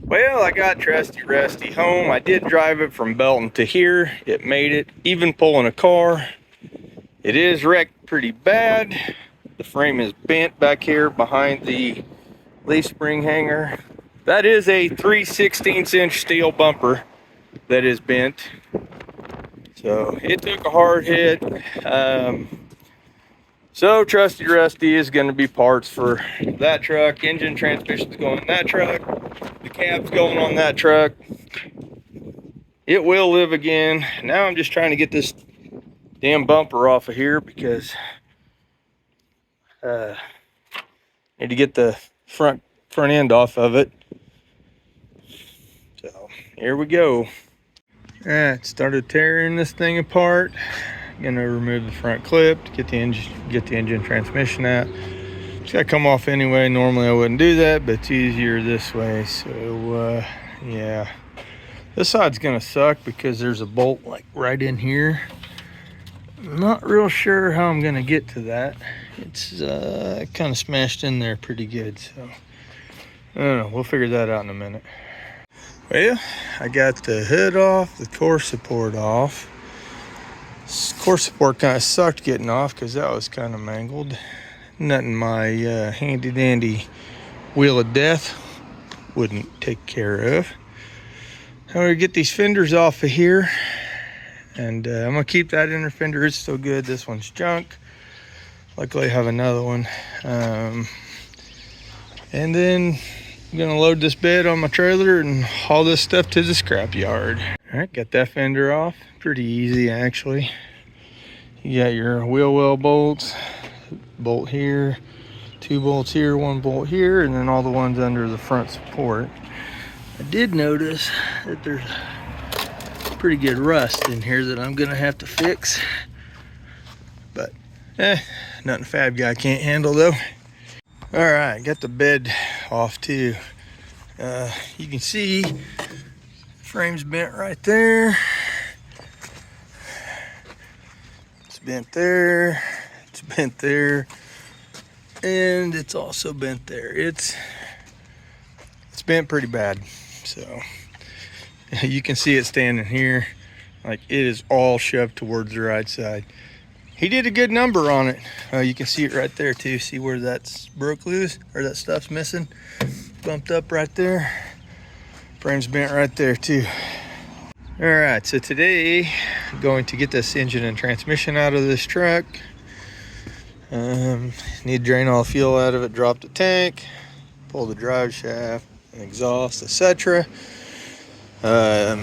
Well, I got Trusty Rusty home. I did drive it from Belton to here. It made it, even pulling a car. It is wrecked pretty bad. The frame is bent back here behind the leaf spring hanger. That is a 3/16" steel bumper that is bent. So it took a hard hit. So Trusty Rusty is going to be parts for that truck. Engine, transmission's going in that truck. The cab's going on that truck. It will live again. Now I'm just trying to get this damn bumper off of here because need to get the front end off of it. So here we go. All right, started tearing this thing apart. Gonna remove the front clip to get the engine transmission out. It's gotta come off anyway. Normally I wouldn't do that, but it's easier this way. So yeah, this side's gonna suck because there's a bolt like right in here. I'm not real sure how I'm gonna get to that. It's kind of smashed in there pretty good. So I don't know. We'll figure that out in a minute. Well, I got the hood off, the core support off. This core support kind of sucked getting off because that was kind of mangled. Nothing my handy dandy wheel of death wouldn't take care of. I'm gonna get these fenders off of here, and I'm gonna keep that inner fender. It's still good. This one's junk. Luckily I have another one. And then I'm gonna load this bed on my trailer and haul this stuff to the scrap yard. All right, got that fender off. Pretty easy actually. You got your wheel well bolts, bolt here, 2 bolts here, 1 bolt here, and then all the ones under the front support. I did notice that there's pretty good rust in here that I'm gonna have to fix, but nothing Fab Guy can't handle though. All right, got the bed off too. You can see frame's bent right there. It's bent there. It's bent there, and it's also bent there. It's bent pretty bad. So you can see it standing here, like it is all shoved towards the right side. He did a good number on it. You can see it right there too. See where that's broke loose or that stuff's missing? Bumped up right there. Frame's bent right there too. All right, so today I'm going to get this engine and transmission out of this truck. Need to drain all the fuel out of it, drop the tank, pull the drive shaft and exhaust, etc. As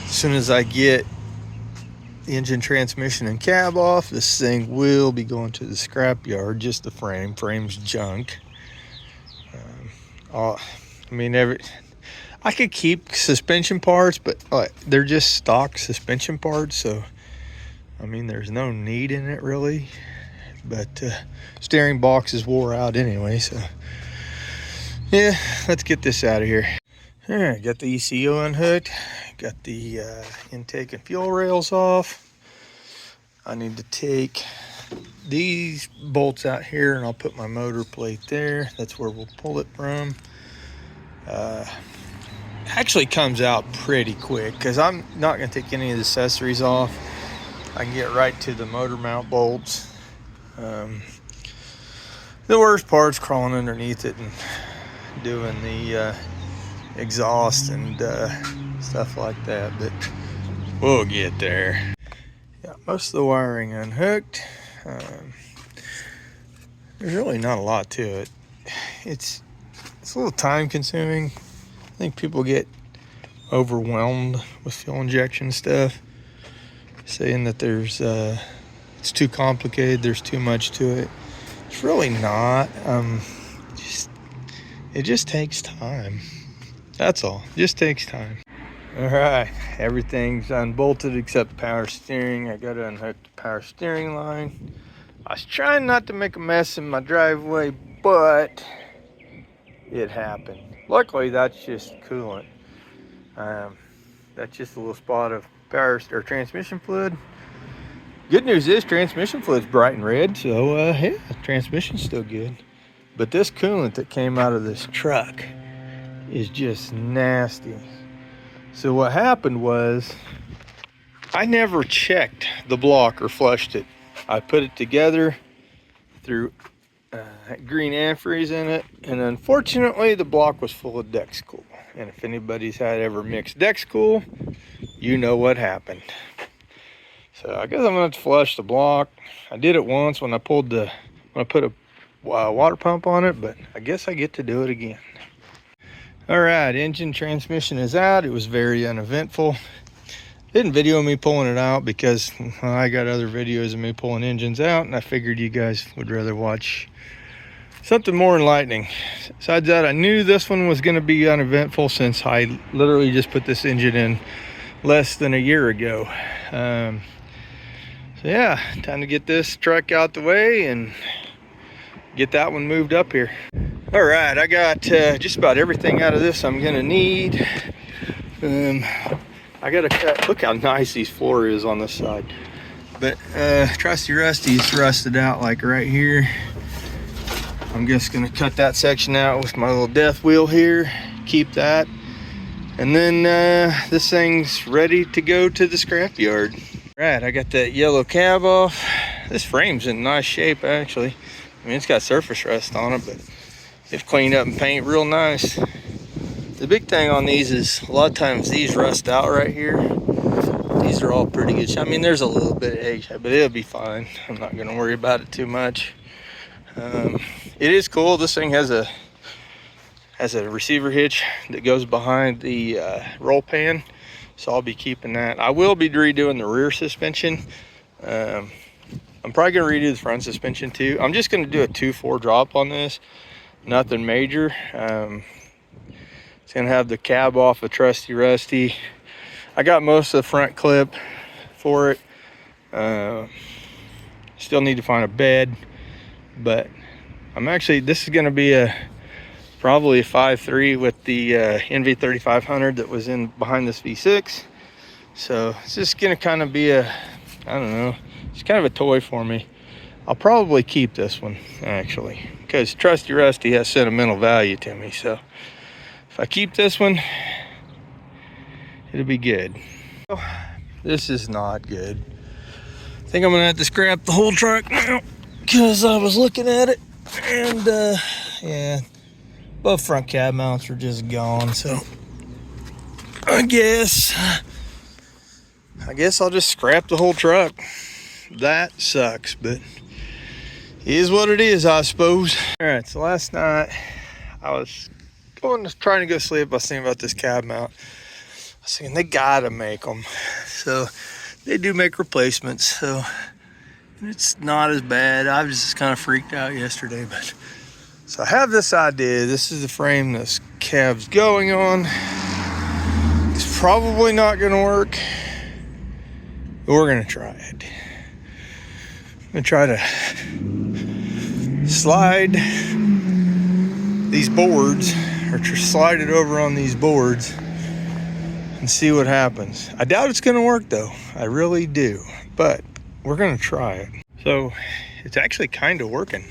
soon as I get the engine, transmission, and cab off, this thing will be going to the scrap yard. Just the frame's junk. I could keep suspension parts, but they're just stock suspension parts, so I mean there's no need in it really. But steering box is wore out anyway, so yeah, let's get this out of here. All right, got the ECU unhooked, got the intake and fuel rails off. I need to take these bolts out here and I'll put my motor plate there. That's where we'll pull it from. Actually comes out pretty quick because I'm not going to take any of the accessories off. I can get right to the motor mount bolts. The worst part's crawling underneath it and doing the exhaust and stuff like that, but we'll get there. Got most of the wiring unhooked. There's really not a lot to it. It's a little time consuming. I think people get overwhelmed with fuel injection stuff, saying that there's it's too complicated, there's too much to it. It's really not. It just takes time. That's all. It just takes time. All right, everything's unbolted except power steering. I gotta unhook the power steering line. I was trying not to make a mess in my driveway, but it happened. Luckily, that's just coolant. That's just a little spot of power or transmission fluid. Good news is transmission fluid's bright and red, so yeah, transmission's still good. But this coolant that came out of this truck is just nasty. So what happened was, I never checked the block or flushed it. I put it together, threw green antifreeze in it, and unfortunately the block was full of Dexcool. And if anybody's had ever mixed Dexcool, you know what happened. So I guess I'm gonna have to flush the block. I did it once when I put a water pump on it, but I guess I get to do it again. All right, engine transmission is out. It was very uneventful. Didn't video me pulling it out because I got other videos of me pulling engines out, and I figured you guys would rather watch something more enlightening. Besides that, I knew this one was going to be uneventful since I literally just put this engine in less than a year ago. So yeah, time to get this truck out the way and get that one moved up here. All right, I got just about everything out of this I'm gonna need. I gotta cut, look how nice these floor is on this side. But Trusty Rusty's rusted out like right here. I'm just gonna cut that section out with my little death wheel here, keep that. And then this thing's ready to go to the scrap yard. All right, I got that yellow cab off. This frame's in nice shape actually. I mean, it's got surface rust on it, but it's cleaned up and paint real nice. The big thing on these is a lot of times these rust out right here. These are all pretty good. I mean, there's a little bit of egg, but it'll be fine. I'm not gonna worry about it too much. It is cool. This thing has a receiver hitch that goes behind the roll pan, so I'll be keeping that. I will be redoing the rear suspension. I'm probably gonna redo the front suspension too. I'm just gonna do a 2-4 drop on this, nothing major. It's gonna have the cab off of Trusty Rusty. I got most of the front clip for it. Still need to find a bed, but this is gonna be probably a 5.3 with the NV3500 that was in behind this V6. So it's just gonna kind of be I don't know, it's kind of a toy for me. I'll probably keep this one actually, because Trusty Rusty has sentimental value to me. So if I keep this one, it'll be good. This is not good. I think I'm gonna have to scrap the whole truck now, because I was looking at it and yeah, both front cab mounts are just gone. So I guess I'll just scrap the whole truck. That sucks, but it is what it is, I suppose. All right, so last night I was trying to go sleep. I was thinking about this cab mount. I was thinking they gotta make them. So they do make replacements, so it's not as bad. I was just kind of freaked out yesterday, but so I have this idea. This is the frame this cab's going on. It's probably not gonna work, but we're gonna try it. I'm gonna try to slide these boards, or slide it over on these boards and see what happens. I doubt it's gonna work though. I really do, but we're gonna try it. So it's actually kind of working.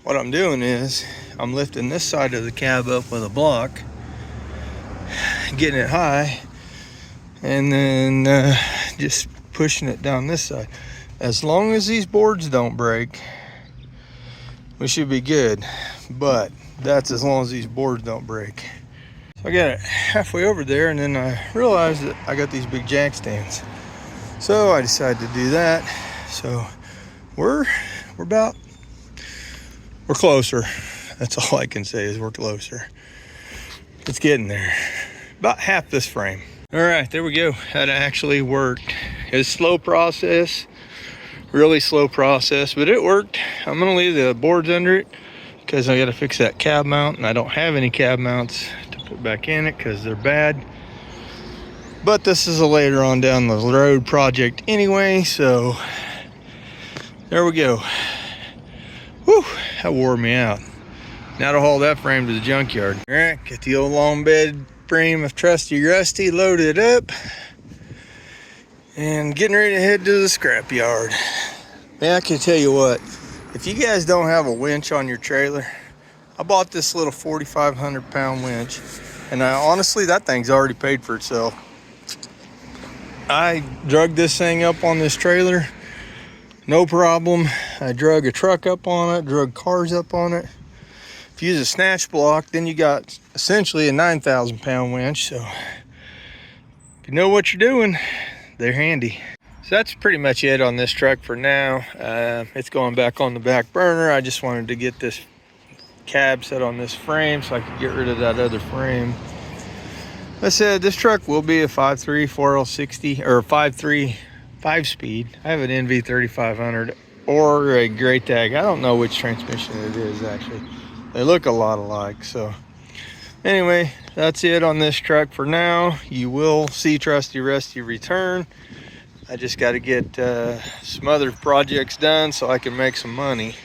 What I'm doing is I'm lifting this side of the cab up with a block, getting it high, and then just pushing it down this side. As long as these boards don't break, we should be good. But that's as long as these boards don't break. So I got it halfway over there, and then I realized that I got these big jack stands. So I decided to do that. So we're closer. That's all I can say is we're closer. It's getting there. About half this frame. All right, there we go. That actually worked. It's a slow process, really slow process, but it worked. I'm gonna leave the boards under it because I gotta fix that cab mount, and I don't have any cab mounts to put back in it because they're bad. But this is a later on down the road project anyway, so there we go. Whew, that wore me out. Now to haul that frame to the junkyard. All right, get the old long bed frame of Trusty Rusty loaded up and getting ready to head to the scrap yard. Man, I can tell you what, if you guys don't have a winch on your trailer, I bought this little 4,500 pound winch, and honestly, that thing's already paid for itself. I drug this thing up on this trailer, no problem. I drug a truck up on it, drug cars up on it. If you use a snatch block, then you got essentially a 9,000 pound winch. So if you know what you're doing, they're handy. So that's pretty much it on this truck for now. It's going back on the back burner. I just wanted to get this cab set on this frame so I could get rid of that other frame. I said this truck will be a 5.3 4L60 or 5.3 5-speed. I have an NV 3500 or a Gray Tag. I don't know which transmission it is actually. They look a lot alike. So anyway, that's it on this truck for now. You will see Trusty Rusty return. I just got to get some other projects done so I can make some money,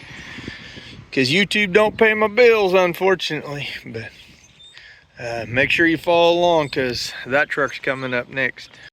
because YouTube don't pay my bills, unfortunately. But make sure you follow along, because that truck's coming up next.